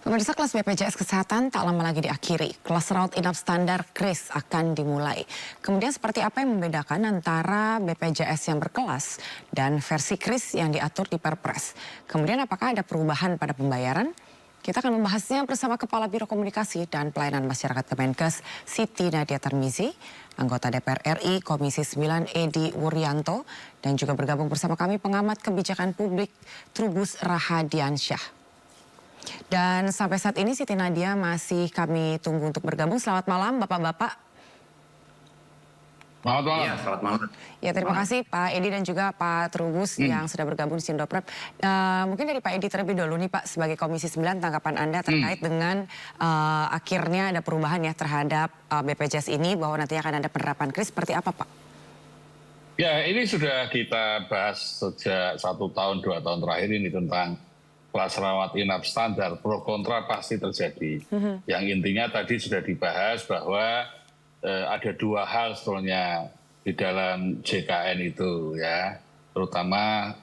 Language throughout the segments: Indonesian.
Pemirsa, kelas BPJS Kesehatan tak lama lagi diakhiri. Kelas rawat inap standar KRIS akan dimulai. Kemudian seperti apa yang membedakan antara BPJS yang berkelas dan versi KRIS yang diatur di Perpres? Kemudian apakah ada perubahan pada pembayaran? Kita akan membahasnya bersama Kepala Biro Komunikasi dan Pelayanan Masyarakat Kemenkes, Siti Nadia Tarmizi, anggota DPR RI Komisi 9 Edi Wuryanto, dan juga bergabung bersama kami pengamat kebijakan publik Trubus Rahadiansyah. Dan sampai saat ini Siti Nadia masih kami tunggu untuk bergabung. Selamat malam Bapak-Bapak. Selamat malam. Ya, selamat malam. Ya, terima kasih Pak Edi dan juga Pak Trubus yang sudah bergabung di Sindoprep. Mungkin dari Pak Edi terlebih dulu nih Pak, sebagai Komisi 9, tanggapan Anda terkait dengan akhirnya ada perubahan ya terhadap BPJS ini, bahwa nantinya akan ada penerapan KRIS, seperti apa Pak? Ya, ini sudah kita bahas sejak 1 tahun, 2 tahun terakhir ini tentang kelas rawat inap standar. Pro kontra pasti terjadi. Yang intinya tadi sudah dibahas bahwa ada 2 hal sebetulnya di dalam JKN itu ya, terutama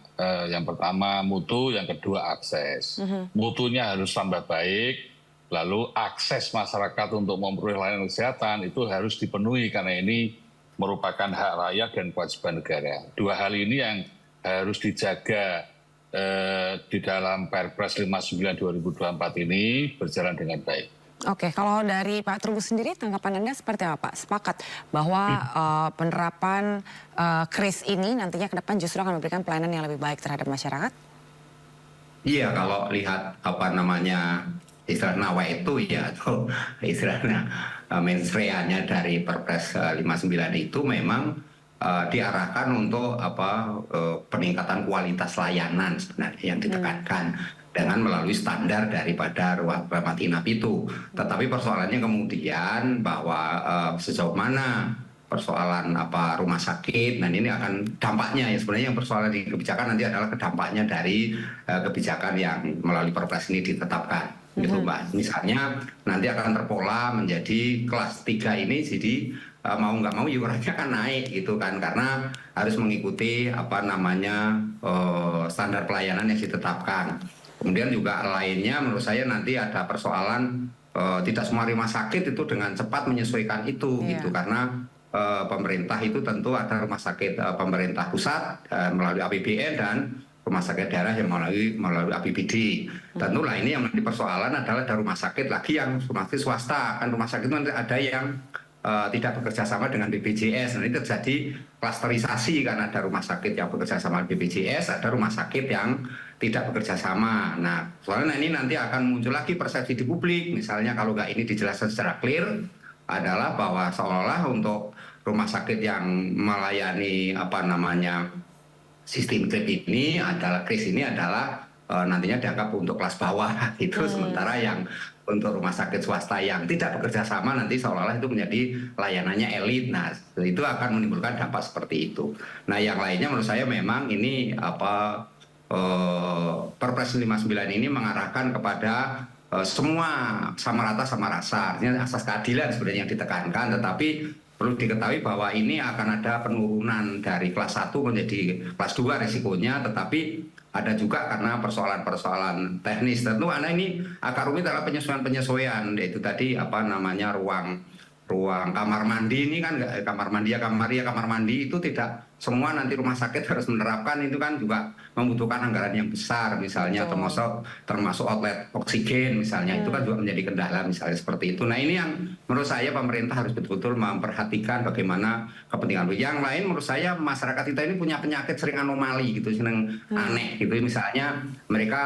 yang pertama mutu, yang kedua akses. Mutunya harus tambah baik, lalu akses masyarakat untuk memperoleh layanan kesehatan itu harus dipenuhi karena ini merupakan hak rakyat dan kewajiban negara. 2 hal ini yang harus dijaga di dalam Perpres 59 2024 ini berjalan dengan baik. Oke, kalau dari Pak Trubus sendiri, tanggapan Anda seperti apa Pak? Sepakat bahwa penerapan KRIS ini nantinya ke depan justru akan memberikan pelayanan yang lebih baik terhadap masyarakat? Iya, kalau lihat apa namanya istilah nawa itu ya, atau istilahnya mensreanya dari Perpres 59 itu memang diarahkan untuk peningkatan kualitas layanan sebenarnya yang ditekankan dengan melalui standar daripada rawat inap itu. Tetapi persoalannya kemudian bahwa sejauh mana persoalan rumah sakit, dan ini akan dampaknya ya, sebenarnya yang persoalan di kebijakan nanti adalah dampaknya dari kebijakan yang melalui Perpres ini ditetapkan, gitu Mbak. Misalnya nanti akan terpola menjadi kelas 3 ini, jadi mau nggak mau iurannya kan naik gitu kan, karena harus mengikuti standar pelayanan yang ditetapkan. Kemudian juga lainnya menurut saya nanti ada persoalan tidak semua rumah sakit itu dengan cepat menyesuaikan itu gitu, karena pemerintah itu tentu ada rumah sakit pemerintah pusat melalui APBN dan rumah sakit daerah yang melalui APBD. Tentulah ini yang menjadi persoalan adalah ada rumah sakit lagi yang rumah sakit swasta, kan rumah sakit itu nanti ada yang tidak bekerja sama dengan BPJS. Nah, ini terjadi klasterisasi karena ada rumah sakit yang bekerja sama BPJS, ada rumah sakit yang tidak bekerja sama. Nah, soalnya ini nanti akan muncul lagi persepsi di publik. Misalnya kalau nggak ini dijelaskan secara clear, adalah bahwa seolah-olah untuk rumah sakit yang melayani sistem KRIS ini adalah nantinya dianggap untuk kelas bawah gitu. Sementara yang untuk rumah sakit swasta yang tidak bekerja sama nanti seolah-olah itu menjadi layanannya elit. Nah, itu akan menimbulkan dampak seperti itu. Nah, yang lainnya menurut saya memang ini Perpres 59 ini mengarahkan kepada semua sama rata sama rasa. Artinya asas keadilan sebenarnya yang ditekankan, tetapi perlu diketahui bahwa ini akan ada penurunan dari kelas 1 menjadi kelas 2 resikonya, tetapi ada juga karena persoalan-persoalan teknis. Tentu karena ini agak rumit adalah penyesuaian-penyesuaian, yaitu tadi ruang kamar mandi ini kan kamar mandi itu tidak semua nanti rumah sakit harus menerapkan, itu kan juga membutuhkan anggaran yang besar misalnya, termasuk outlet oksigen misalnya, itu kan juga menjadi kendala misalnya seperti itu. Nah, ini yang menurut saya pemerintah harus betul-betul memperhatikan bagaimana kepentingan. Yang lain menurut saya masyarakat kita ini punya penyakit sering anomali gitu, sering aneh gitu. Misalnya mereka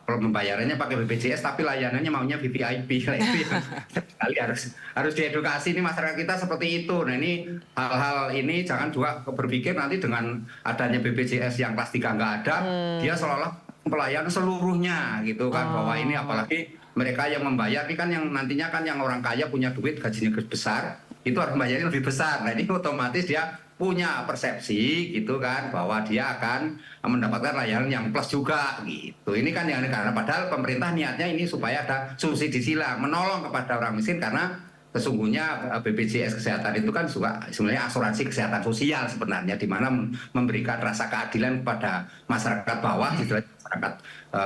membayarannya pakai BPJS tapi layanannya maunya VVIP. Nah, itu sekali harus diedukasi ini masyarakat kita seperti itu. Nah, ini hal-hal ini jangan juga berpikir nanti dengan adanya BPJS yang kelas 3 nggak ada, dia seolah-olah pelayanan seluruhnya gitu kan, bahwa ini apalagi mereka yang membayar ini kan yang nantinya kan yang orang kaya punya duit gajinya besar, itu harus membayarnya lebih besar. Nah, ini otomatis dia punya persepsi gitu kan, bahwa dia akan mendapatkan layanan yang plus juga gitu. Ini kan yang karena padahal pemerintah niatnya ini supaya ada subsidi silang, menolong kepada orang miskin, karena sesungguhnya BPJS Kesehatan itu kan juga sebenarnya asuransi kesehatan sosial sebenarnya, di mana memberikan rasa keadilan kepada masyarakat bawah, masyarakat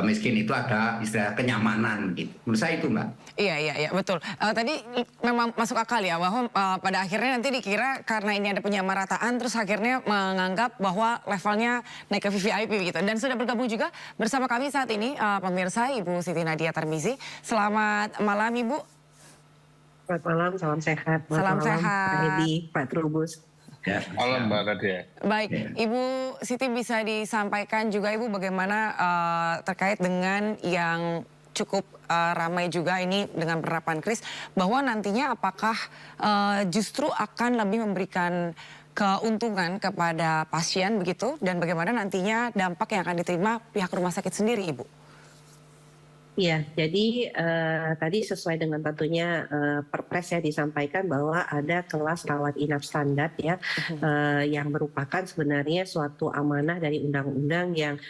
miskin itu ada istilah kenyamanan gitu. Menurut saya itu, Mbak. Iya, betul. Tadi memang masuk akal ya bahwa pada akhirnya nanti dikira karena ini ada penyamarataan terus akhirnya menganggap bahwa levelnya naik ke VVIP gitu. Dan sudah bergabung juga bersama kami saat ini pemirsa Ibu Siti Nadia Tarmizi. Selamat malam Ibu. Selamat malam, salam sehat. Salam malam, sehat. Pak Edi, Pak Trubus. Ya, Malam Mbak Nadia. Baik, Ibu Siti bisa disampaikan juga Ibu bagaimana terkait dengan yang cukup ramai juga ini dengan penerapan kris, bahwa nantinya apakah justru akan lebih memberikan keuntungan kepada pasien begitu, dan bagaimana nantinya dampak yang akan diterima pihak rumah sakit sendiri Ibu? Iya, jadi tadi sesuai dengan tentunya Perpres ya disampaikan bahwa ada kelas rawat inap standar ya, yang merupakan sebenarnya suatu amanah dari undang-undang yang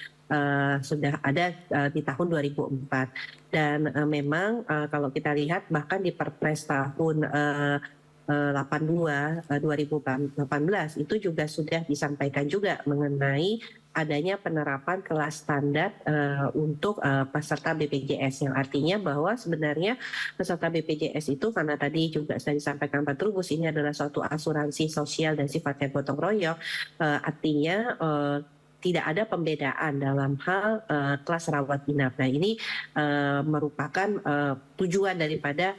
sudah ada di tahun 2004. Dan memang kalau kita lihat bahkan di Perpres tahun 82 2018 itu juga sudah disampaikan juga mengenai adanya penerapan kelas standar untuk peserta BPJS, yang artinya bahwa sebenarnya peserta BPJS itu, karena tadi juga saya disampaikan Pak Trubus, ini adalah suatu asuransi sosial dan sifatnya gotong royong, artinya tidak ada pembedaan dalam hal kelas rawat inap. Nah ini merupakan tujuan daripada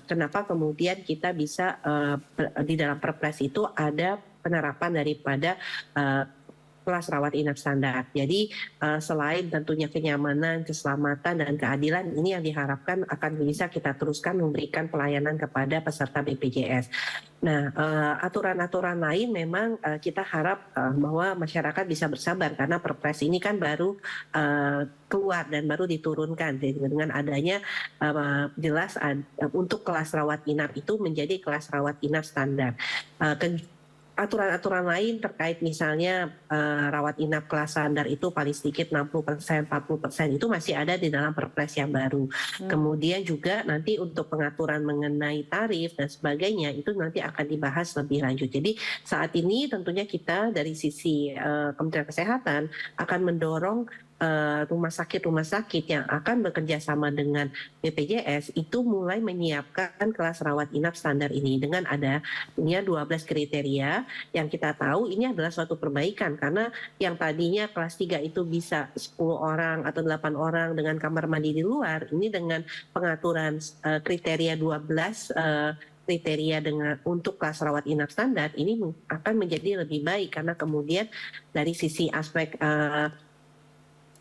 kenapa kemudian kita bisa di dalam Perpres itu ada penerapan daripada kelas rawat inap standar. Jadi selain tentunya kenyamanan, keselamatan, dan keadilan, ini yang diharapkan akan bisa kita teruskan memberikan pelayanan kepada peserta BPJS. Nah, aturan-aturan lain memang kita harap bahwa masyarakat bisa bersabar, karena Perpres ini kan baru keluar dan baru diturunkan. Jadi dengan adanya jelas untuk kelas rawat inap itu menjadi kelas rawat inap standar. Aturan-aturan lain terkait misalnya rawat inap kelas standar itu paling sedikit 60%, 40% itu masih ada di dalam Perpres yang baru. Kemudian juga nanti untuk pengaturan mengenai tarif dan sebagainya itu nanti akan dibahas lebih lanjut. Jadi saat ini tentunya kita dari sisi Kementerian Kesehatan akan mendorong rumah sakit yang akan bekerja sama dengan BPJS itu mulai menyiapkan kelas rawat inap standar ini dengan adanya 12 kriteria yang kita tahu ini adalah suatu perbaikan, karena yang tadinya kelas 3 itu bisa 10 orang atau 8 orang dengan kamar mandi di luar, ini dengan pengaturan kriteria 12 kriteria untuk kelas rawat inap standar ini akan menjadi lebih baik, karena kemudian dari sisi aspek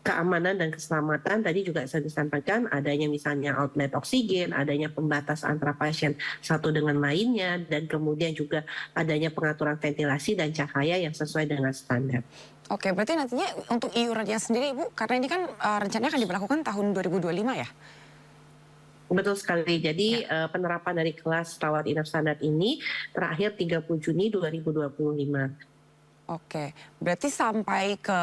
keamanan dan keselamatan tadi juga saya disampaikan adanya misalnya outlet oksigen, adanya pembatas antara pasien satu dengan lainnya, dan kemudian juga adanya pengaturan ventilasi dan cahaya yang sesuai dengan standar. Oke, berarti nantinya untuk iurannya sendiri Ibu, karena ini kan rencananya akan diberlakukan tahun 2025 ya? Betul sekali. Jadi penerapan dari kelas rawat inap standar ini terakhir 30 Juni 2025. Oke, berarti sampai ke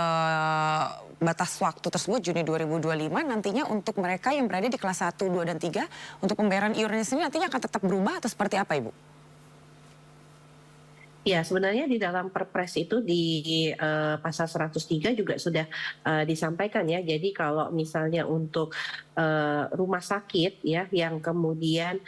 batas waktu tersebut Juni 2025 nantinya untuk mereka yang berada di kelas 1, 2, dan 3 untuk pembayaran iurannya sendiri nantinya akan tetap berubah atau seperti apa Ibu? Ya, sebenarnya di dalam Perpres itu di pasal 103 juga sudah disampaikan ya. Jadi kalau misalnya untuk rumah sakit ya yang kemudian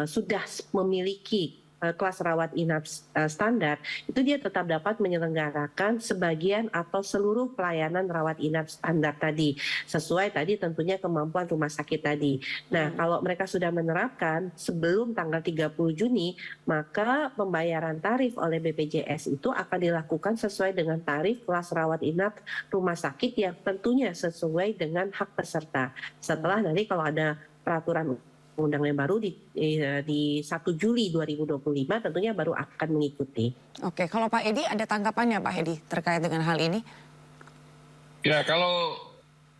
sudah memiliki kelas rawat inap standar, itu dia tetap dapat menyelenggarakan sebagian atau seluruh pelayanan rawat inap standar tadi, sesuai tadi tentunya kemampuan rumah sakit tadi. Nah, kalau mereka sudah menerapkan sebelum tanggal 30 Juni, maka pembayaran tarif oleh BPJS itu akan dilakukan sesuai dengan tarif kelas rawat inap rumah sakit yang tentunya sesuai dengan hak peserta. Setelah nanti kalau ada peraturan undang yang baru di 1 Juli 2025 tentunya baru akan mengikuti. Oke, kalau Pak Edi ada tanggapannya Pak Edi terkait dengan hal ini? Ya, kalau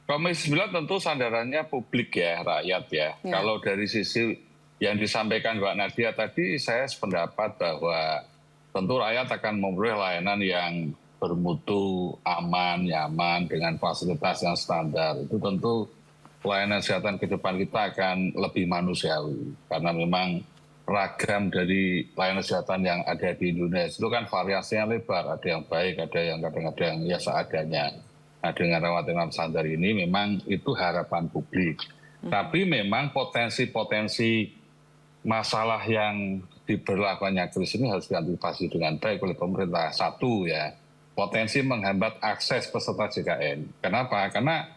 Komisi 9 tentu sandarannya publik ya, rakyat ya. Kalau dari sisi yang disampaikan Mbak Nadia tadi, saya sependapat bahwa tentu rakyat akan memperoleh layanan yang bermutu, aman, nyaman, dengan fasilitas yang standar. Itu tentu pelayanan kesehatan ke depan kita akan lebih manusiawi, karena memang ragam dari layanan kesehatan yang ada di Indonesia itu kan variasinya lebar, ada yang baik, ada yang kadang-kadang ya seadanya. Nah, dengan rawat inap standar ini memang itu harapan publik. Tapi memang potensi-potensi masalah yang diberlakukannya kris ini harus diantisipasi dengan baik oleh pemerintah. Satu ya, potensi menghambat akses peserta JKN. Kenapa? Karena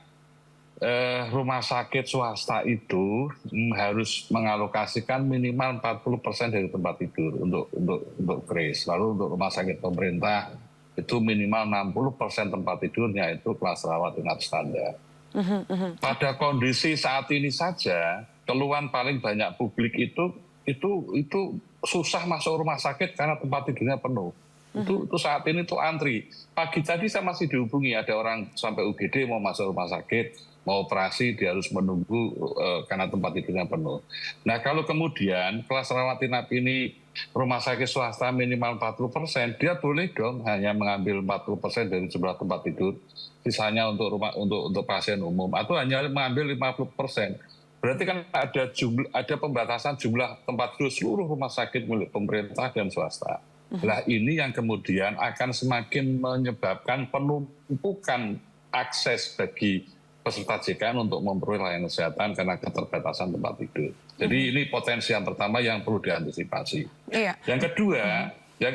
rumah sakit swasta itu harus mengalokasikan minimal 40% dari tempat tidur untuk kris. Lalu untuk rumah sakit pemerintah itu minimal 60% tempat tidurnya itu kelas rawat inap standar. Pada kondisi saat ini saja, keluhan paling banyak publik itu susah masuk rumah sakit karena tempat tidurnya penuh. Itu saat ini tuh antri. Pagi tadi saya masih dihubungi, ada orang sampai UGD mau masuk rumah sakit, mau operasi, dia harus menunggu karena tempat tidurnya penuh. Nah, kalau kemudian kelas rawat inap ini rumah sakit swasta minimal 40%, dia boleh dong hanya mengambil 40% dari jumlah tempat tidur, sisanya untuk pasien umum, atau hanya mengambil 50%. Berarti kan ada pembatasan jumlah tempat tidur seluruh rumah sakit milik pemerintah dan swasta. Nah, ini yang kemudian akan semakin menyebabkan penumpukan akses bagi peserta JKN untuk memperoleh layanan kesehatan karena keterbatasan tempat tidur. Jadi ini potensi yang pertama yang perlu diantisipasi. Iya. Yang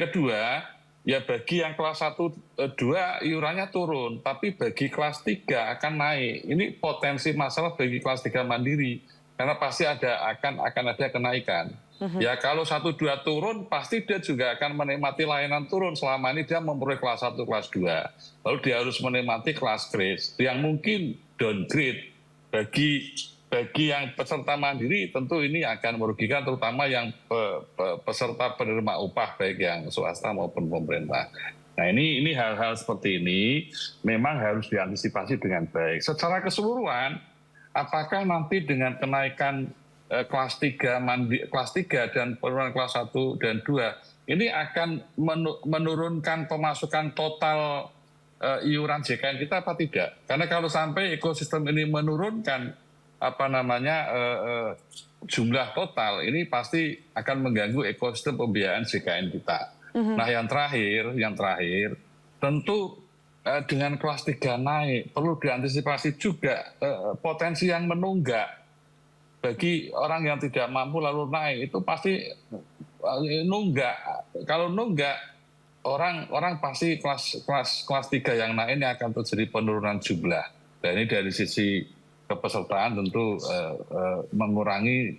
kedua, ya bagi yang kelas 1, 2 iurannya turun, tapi bagi kelas 3 akan naik. Ini potensi masalah bagi kelas 3 mandiri, karena pasti akan ada kenaikan. Ya kalau 1, 2 turun, pasti dia juga akan menikmati layanan turun. Selama ini dia memperoleh kelas 1, kelas 2. Lalu dia harus menikmati kelas kris, yang mungkin downgrade. Bagi yang peserta mandiri tentu ini akan merugikan, terutama yang peserta penerima upah baik yang swasta maupun pemerintah. Nah, ini hal-hal seperti ini memang harus diantisipasi dengan baik. Secara keseluruhan, apakah nanti dengan kenaikan kelas 3 dan penurunan kelas 1 dan 2 ini akan menurunkan pemasukan total iuran JKN kita apa tidak? Karena kalau sampai ekosistem ini menurunkan jumlah total, ini pasti akan mengganggu ekosistem pembiayaan JKN kita. Nah, yang terakhir tentu dengan kelas 3 naik perlu diantisipasi juga potensi yang menunggak. Bagi orang yang tidak mampu lalu naik itu pasti nunggak. Kalau nunggak, orang pasti kelas 3 yang naik ini akan terjadi penurunan jumlah. Dan ini dari sisi kepesertaan tentu mengurangi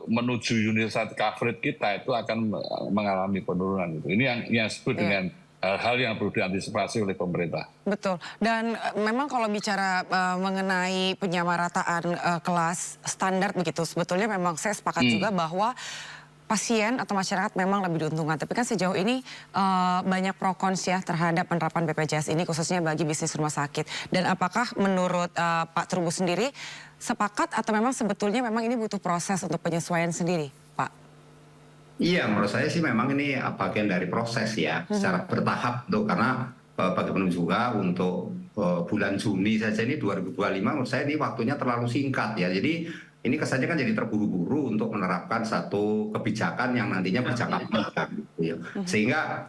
menuju universal coverage kita itu akan mengalami penurunan. Ini yang disebut dengan hal-hal yang perlu diantisipasi oleh pemerintah. Betul. Dan memang kalau bicara mengenai penyamarataan kelas standar begitu, sebetulnya memang saya sepakat juga bahwa pasien atau masyarakat memang lebih diuntungkan. Tapi kan sejauh ini banyak pro kontra terhadap penerapan BPJS ini khususnya bagi bisnis rumah sakit. Dan apakah menurut Pak Trubus sendiri sepakat atau memang sebetulnya memang ini butuh proses untuk penyesuaian sendiri, Pak? Iya, menurut saya sih memang ini bagian dari proses ya, secara bertahap tuh, karena bagaimanapun juga untuk bulan Juni saja ini 2025 menurut saya ini waktunya terlalu singkat ya. Jadi ini kesannya kan jadi terburu-buru untuk menerapkan satu kebijakan yang nantinya berjangka panjang gitu ya. Sehingga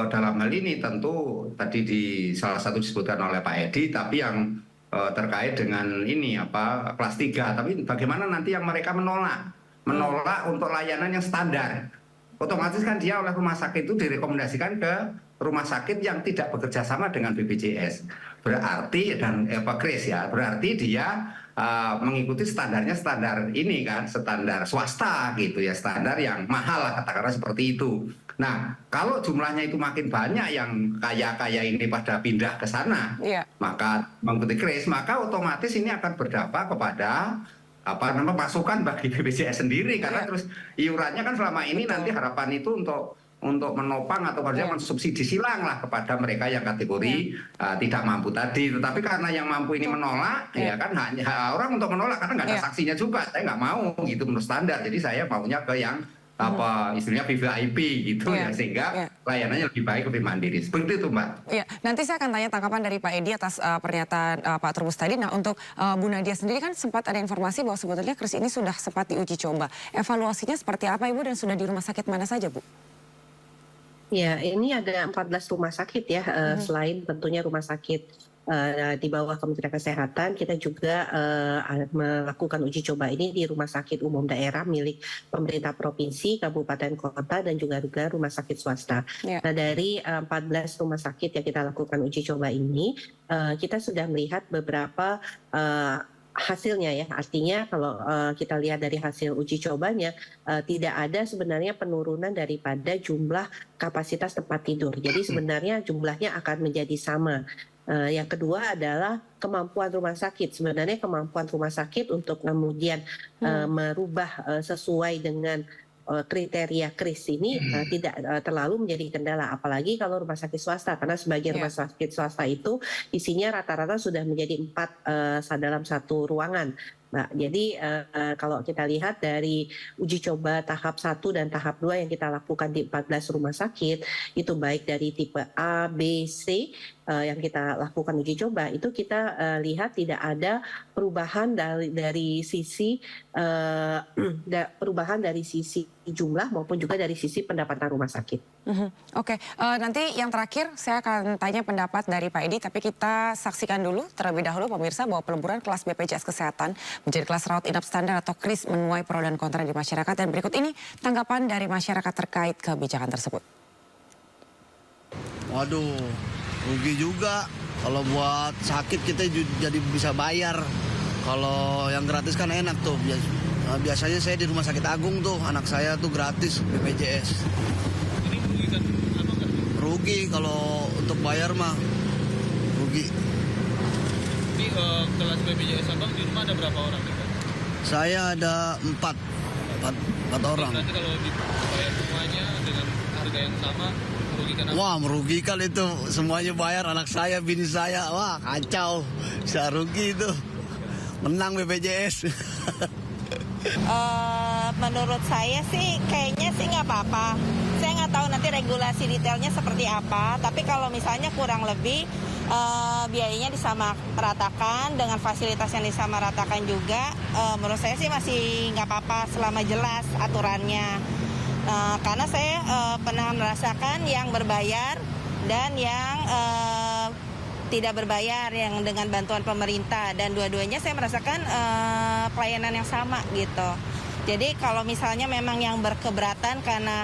dalam hal ini tentu tadi salah satu disebutkan oleh Pak Edi, tapi yang terkait dengan ini kelas 3, tapi bagaimana nanti yang mereka menolak untuk layanan yang standar. Otomatis kan dia oleh rumah sakit itu direkomendasikan ke rumah sakit yang tidak bekerja sama dengan BPJS. Berarti kris ya, berarti dia mengikuti standarnya standar ini kan, standar swasta gitu ya, standar yang mahal lah katakanlah seperti itu. Nah, kalau jumlahnya itu makin banyak yang kaya-kaya ini pada pindah ke sana, maka mengikuti kris, maka otomatis ini akan berdampak kepada masukan bagi BPJS sendiri, karena terus iurannya kan selama ini nanti harapan itu untuk menopang atau harusnya mensubsidi silang lah kepada mereka yang kategori tidak mampu tadi. Tetapi karena yang mampu ini menolak, ya kan hanya orang untuk menolak karena nggak ada saksinya juga. Saya nggak mau gitu menurut standar. Jadi saya maunya ke yang apa istilahnya VVIP gitu ya, sehingga layanannya lebih baik, lebih mandiri. Seperti itu, Mbak. Iya, nanti saya akan tanya tanggapan dari Pak Edi atas pernyataan Pak Trubus tadi. Nah, untuk Bu Nadia sendiri kan sempat ada informasi bahwa sebetulnya kris ini sudah sempat diuji coba. Evaluasinya seperti apa, Ibu, dan sudah di rumah sakit mana saja, Bu? Ya, ini ada 14 rumah sakit ya, selain tentunya rumah sakit di bawah Kementerian Kesehatan, kita juga melakukan uji coba ini di rumah sakit umum daerah milik pemerintah provinsi, kabupaten, kota, dan juga rumah sakit swasta. Nah, dari 14 rumah sakit yang kita lakukan uji coba ini, kita sudah melihat beberapa hasilnya ya, artinya kalau kita lihat dari hasil uji cobanya tidak ada sebenarnya penurunan daripada jumlah kapasitas tempat tidur. Jadi sebenarnya jumlahnya akan menjadi sama. Yang kedua adalah kemampuan rumah sakit. Sebenarnya kemampuan rumah sakit untuk kemudian merubah sesuai dengan kriteria kris ini tidak terlalu menjadi kendala, apalagi kalau rumah sakit swasta, karena sebagian rumah sakit swasta itu isinya rata-rata sudah menjadi 4 dalam satu ruangan. Nah, jadi kalau kita lihat dari uji coba tahap 1 dan tahap 2 yang kita lakukan di 14 rumah sakit, itu baik dari tipe A, B, C yang kita lakukan uji coba, itu kita lihat tidak ada perubahan dari sisi perubahan dari sisi jumlah maupun juga dari sisi pendapatan rumah sakit. Oke, nanti yang terakhir saya akan tanya pendapat dari Pak Edi, tapi kita saksikan dulu terlebih dahulu pemirsa bahwa peleburan kelas BPJS Kesehatan menjadi kelas rawat inap standar atau KRIS menuai pro dan kontra di masyarakat, dan berikut ini tanggapan dari masyarakat terkait kebijakan tersebut. Waduh, rugi juga. Kalau buat sakit kita jadi bisa bayar. Kalau yang gratis kan enak tuh. Biasanya saya di Rumah Sakit Agung tuh, anak saya tuh gratis BPJS. Ini merugikan apa kan? Rugi kalau untuk bayar mah, rugi. Ini kelas BPJS Abang di rumah ada berapa orang nih, Pak? Saya ada 4 orang. Berarti kalau dibayar semuanya dengan harga yang sama, merugikan apa? Wah, merugikan itu. Semuanya bayar, anak saya, bini saya. Wah, kacau. Bisa rugi itu. Menang BPJS. Menurut saya sih kayaknya sih nggak apa-apa. Saya nggak tahu nanti regulasi detailnya seperti apa. Tapi kalau misalnya kurang lebih biayanya disamaratakan dengan fasilitas yang disamaratakan juga, menurut saya sih masih nggak apa-apa selama jelas aturannya. Karena saya pernah merasakan yang berbayar dan yang tidak berbayar yang dengan bantuan pemerintah, dan dua-duanya saya merasakan pelayanan yang sama gitu. Jadi kalau misalnya memang yang berkeberatan karena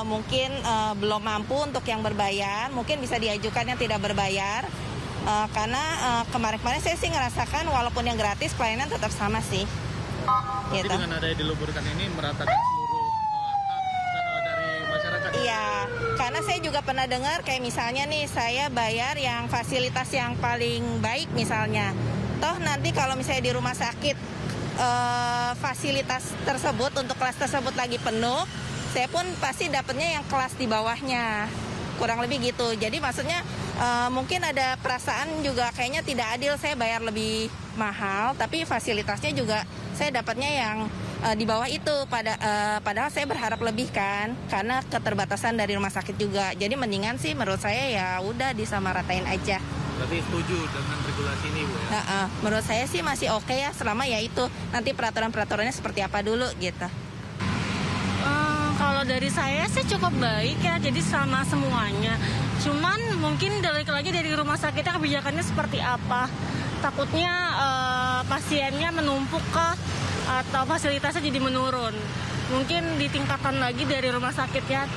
mungkin belum mampu untuk yang berbayar, mungkin bisa diajukan yang tidak berbayar. Karena kemarin-kemarin saya sih ngerasakan walaupun yang gratis pelayanan tetap sama sih. Tapi Gitu. dengan ada diluburkan ini meratakan seluruh hak dari masyarakat. Iya, karena saya juga pernah dengar kayak misalnya nih saya bayar yang fasilitas yang paling baik misalnya. Toh nanti kalau misalnya di rumah sakit fasilitas tersebut untuk kelas tersebut lagi penuh, saya pun pasti dapatnya yang kelas di bawahnya. Kurang lebih gitu. Jadi maksudnya mungkin ada perasaan juga kayaknya tidak adil, saya bayar lebih mahal tapi fasilitasnya juga saya dapatnya yang di bawah itu, padahal saya berharap lebih kan karena keterbatasan dari rumah sakit juga. Jadi mendingan sih menurut saya ya udah disamaratain aja. Berarti setuju dengan regulasi ini, Bu ya? Menurut saya sih masih oke ya selama ya itu nanti peraturan-peraturannya seperti apa dulu gitu. Kalau dari saya sih cukup baik ya, jadi sama semuanya. Cuman mungkin lagi dari rumah sakitnya kebijakannya seperti apa. Takutnya pasiennya menumpuk kah atau fasilitasnya jadi menurun. Mungkin ditingkatkan lagi dari rumah sakitnya.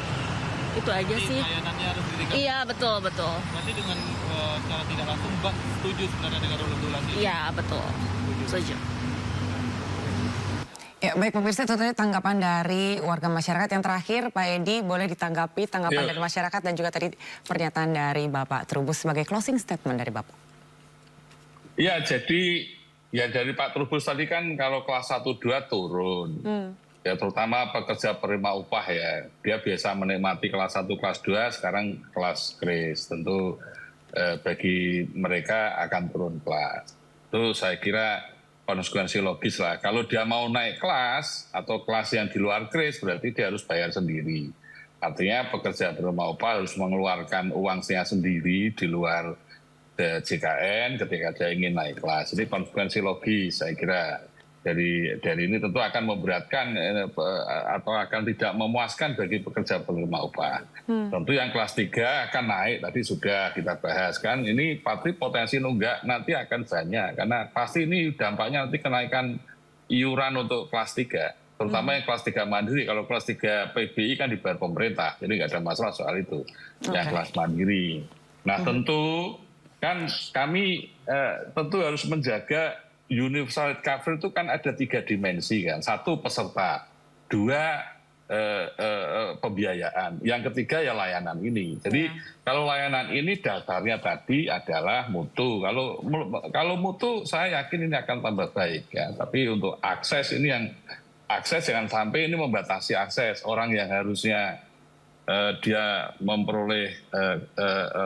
Itu aja Jadi sih. layanannya harus ditingkatkan. Iya, betul. Berarti dengan secara tidak langsung Mbak setuju sebenarnya dengan regulasi ini? Iya, betul. Setuju. Ya, baik pemirsa, tentunya tanggapan dari warga masyarakat. Yang terakhir, Pak Edi, boleh ditanggapi tanggapan dari masyarakat dan juga tadi pernyataan dari Bapak Trubus sebagai closing statement dari Bapak. Ya, jadi ya dari Pak Trubus tadi kan kalau kelas 1-2 turun. Ya terutama pekerja penerima upah ya. Dia biasa menikmati kelas 1, kelas 2, sekarang kelas KRIS. Tentu bagi mereka akan turun kelas. Itu saya kira konsekuensi logis lah. Kalau dia mau naik kelas atau kelas yang di luar kris, berarti dia harus bayar sendiri. Artinya pekerja berumah upah harus mengeluarkan uangnya sendiri di luar JKN ketika dia ingin naik kelas. Ini konsekuensi logis saya kira. Dari ini tentu akan memberatkan atau akan tidak memuaskan bagi pekerja berumah upah. Tentu yang kelas 3 akan naik, tadi sudah kita bahas kan. Ini pasti potensi nunggak nanti akan banyak. Karena pasti ini dampaknya nanti kenaikan iuran untuk kelas 3. Terutama yang kelas 3 mandiri. Kalau kelas 3 PBI kan dibayar pemerintah. Jadi nggak ada masalah soal itu. Yang kelas mandiri. Nah tentu kan kami tentu harus menjaga universal cover itu kan ada 3 dimensi kan. 1 peserta, 2 pembiayaan, yang ketiga ya layanan ini. Jadi kalau layanan ini dasarnya tadi adalah mutu. Kalau mutu saya yakin ini akan tambah baik ya. Tapi untuk akses ini yang akses jangan sampai ini membatasi akses orang yang harusnya dia memperoleh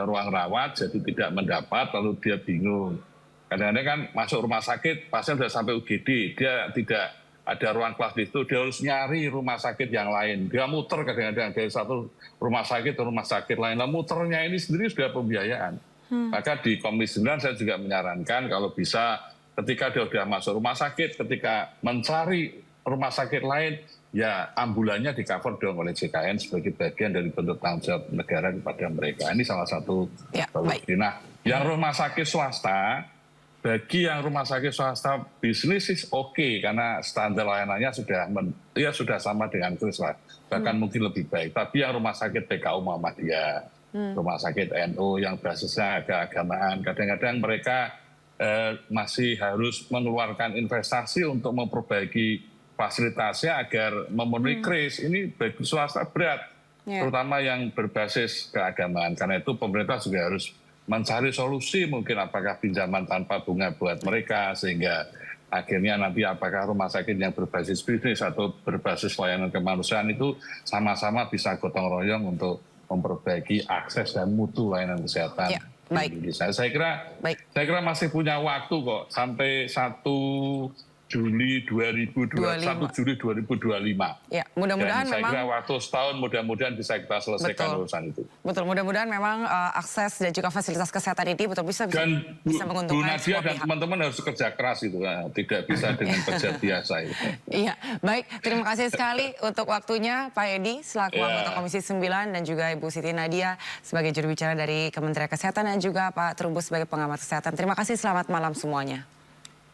ruang rawat jadi tidak mendapat lalu dia bingung. Kadang-kadang kan masuk rumah sakit, pasien sudah sampai UGD, dia tidak ada ruang kelas di situ, dia harus nyari rumah sakit yang lain. Dia muter kadang-kadang dari satu rumah sakit ke rumah sakit lain. Nah muternya ini sendiri sudah pembiayaan. Maka di Komisi 9 saya juga menyarankan kalau bisa ketika dia sudah masuk rumah sakit, ketika mencari rumah sakit lain, ya ambulannya di-cover dong oleh JKN sebagai bagian dari bentuk tanggung jawab negara kepada mereka. Ini salah satu solusi. Nah, yang rumah sakit swasta, bagi yang rumah sakit swasta bisnis is oke karena standar layanannya sudah sama dengan kris lah, bahkan mungkin lebih baik. Tapi yang rumah sakit PKU Muhammadiyah, rumah sakit NU yang basisnya keagamaan, kadang-kadang mereka masih harus mengeluarkan investasi untuk memperbaiki fasilitasnya agar memenuhi kris. Ini bagi swasta berat, terutama yang berbasis keagamaan. Karena itu pemerintah juga harus mencari solusi mungkin apakah pinjaman tanpa bunga buat mereka sehingga akhirnya nanti apakah rumah sakit yang berbasis bisnis atau berbasis layanan kemanusiaan itu sama-sama bisa gotong royong untuk memperbaiki akses dan mutu layanan kesehatan. Saya kira masih punya waktu kok sampai 1 Juli 2025. Ya, mudah-mudahan saya kira waktu setahun mudah-mudahan bisa kita selesaikan urusan itu. Betul, mudah-mudahan memang akses dan juga fasilitas kesehatan ini betul bisa menguntungkan Bu Nadia semua dan pihak. teman-teman harus kerja keras itu, tidak bisa dengan kerja biasa itu. Iya, baik. Terima kasih sekali untuk waktunya Pak Edi selaku anggota Komisi 9 dan juga Ibu Siti Nadia sebagai juru bicara dari Kementerian Kesehatan dan juga Pak Trubus sebagai pengamat kesehatan. Terima kasih, selamat malam semuanya.